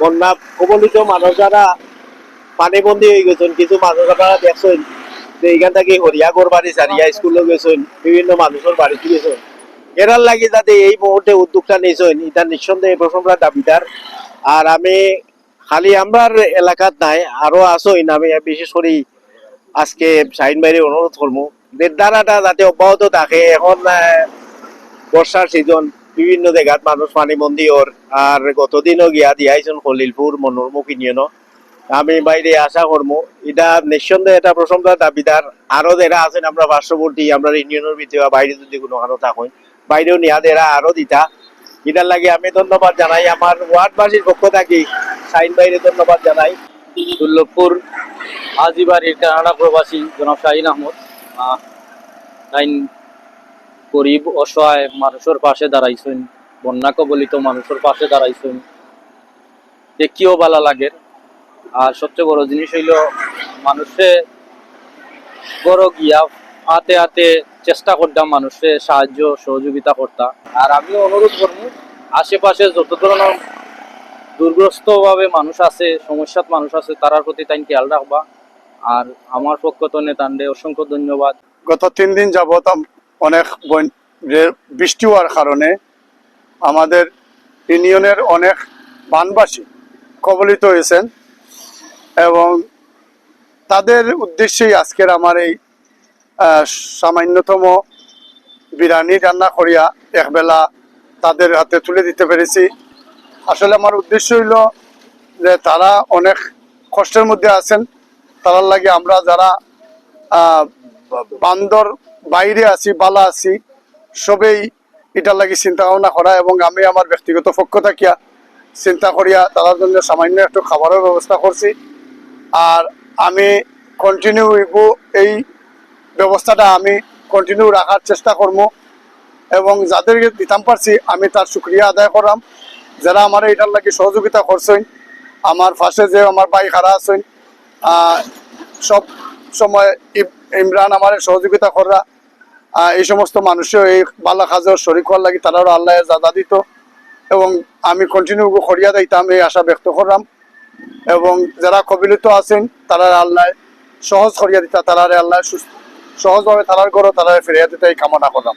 বন্যা কবলিত মানুষ যারা পানিবন্দী হয়ে গেছেন, কিছু মানুষ আপনারা দেখছেন যে এখান থেকে হরিয়াগড় বাড়ি সারিয়া স্কুলে গেছেন, বিভিন্ন মানুষের বাড়িতে গেছেন। এরার লাগে যাতে এই মুহূর্তে উদ্যোগটা নিয়েছেন, এটা নিঃসন্দেহে প্রশংসা দাবিদার। আর আমি খালি আমার এলাকাত নাই, আরো আসইন, আমি বিশেষ করে আজকে শাহিন ভাইয়ের অনুরোধ করবো যে দ্বারাটা যাতে অব্যাহত থাকে। এখন বর্ষার সিজন, বিভিন্ন জায়গাত মানুষ পানিবন্দী ওর। আর গতদিনও গিয়া দিয়াইছেন খলিলপুর মনোরমুখী নিয়ে। আমি বাইরে আশা করবো এটা নিঃসন্দেহে এটা প্রশংসার দাবিদার। আরো যারা আছেন আমরা পার্শ্ববর্তী, আমরা ইউনিয়নের ভিতরে বা বাইরে যদি কোনো কারো থাকেন, বাইরেও নিয়া এরা আরো দিতা। এটার লাগে আমি ধন্যবাদ জানাই আমার ওয়ার্ডবাসীর পক্ষ থাকি, শাহিন বাইরে ধন্যবাদ জানাই। দুর্লভপুর হাজিবাড়ির কানাডা প্রবাসী জনাব শাহিন আহমদ আইন গরিব অসহায় মানুষের পাশে দাঁড়াইছেন, বন্যা কবলিত মানুষের পাশে দাঁড়াইছেন, দেখিও ভালো লাগে। আর সবচেয়ে বড় জিনিস হইল মানুষে বড় গিয়া হাতে হাতে চেষ্টা করতাম মানুষের সাহায্য সহযোগিতা করতাম। আর আমিও অনুরোধ করবো আশেপাশে যত ধরনের দুর্গ্রস্ত ভাবে মানুষ আছে, সমস্যাত মানুষ আছে, তারার প্রতি তাই খেয়াল রাখবা। আর আমার পক্ষ তো নেতান্ডে অসংখ্য ধন্যবাদ। গত 3 দিন যাবত অনেক বৃষ্টি হওয়ার কারণে আমাদের ইউনিয়নের অনেক বানবাসী কবলিত হয়েছেন এবং তাদের উদ্দেশ্যেই আজকের আমার এই সামান্যতম বিরিয়ানি রান্না করিয়া একবেলা তাদের হাতে তুলে দিতে পেরেছি। আসলে আমার উদ্দেশ্য হইল যে তারা অনেক কষ্টের মধ্যে আছেন, তার লাগে আমরা যারা বান্দর বাইরে আছি বালা আছি সবেই এটার লাগি চিন্তা ভাবনা করা, এবং আমি আমার ব্যক্তিগত পক্ষ থাকিয়া চিন্তা করিয়া তাদের জন্য সামান্য একটু খাবারের ব্যবস্থা করছি। আর আমি কন্টিনিউ এই ব্যবস্থাটা আমি কন্টিনিউ রাখার চেষ্টা করবো, এবং যাদেরকে দিতাম পারছি আমি তার শুক্রিয়া আদায় করাম, যারা আমার এটার লাগে সহযোগিতা করছেন। আমার পাশে যে আমার ভাই খারা আছেন, সব সময় ইমরান আমার সহযোগিতা করা, এই সমস্ত মানুষও এই বালা কাজের শরিক হওয়ার লাগে তারাও আল্লাহ জাদা দিত, এবং আমি কন্টিনিউ করিয়া দিতাম এই আশা ব্যক্ত করলাম। এবং যারা কবিলিত আছেন তারা আল্লাহ সহজ করিয়া দিতা, তারা আল্লাহ সহজভাবে তারার ঘরও তারা ফিরিয়া দিতে এই কামনা করলাম।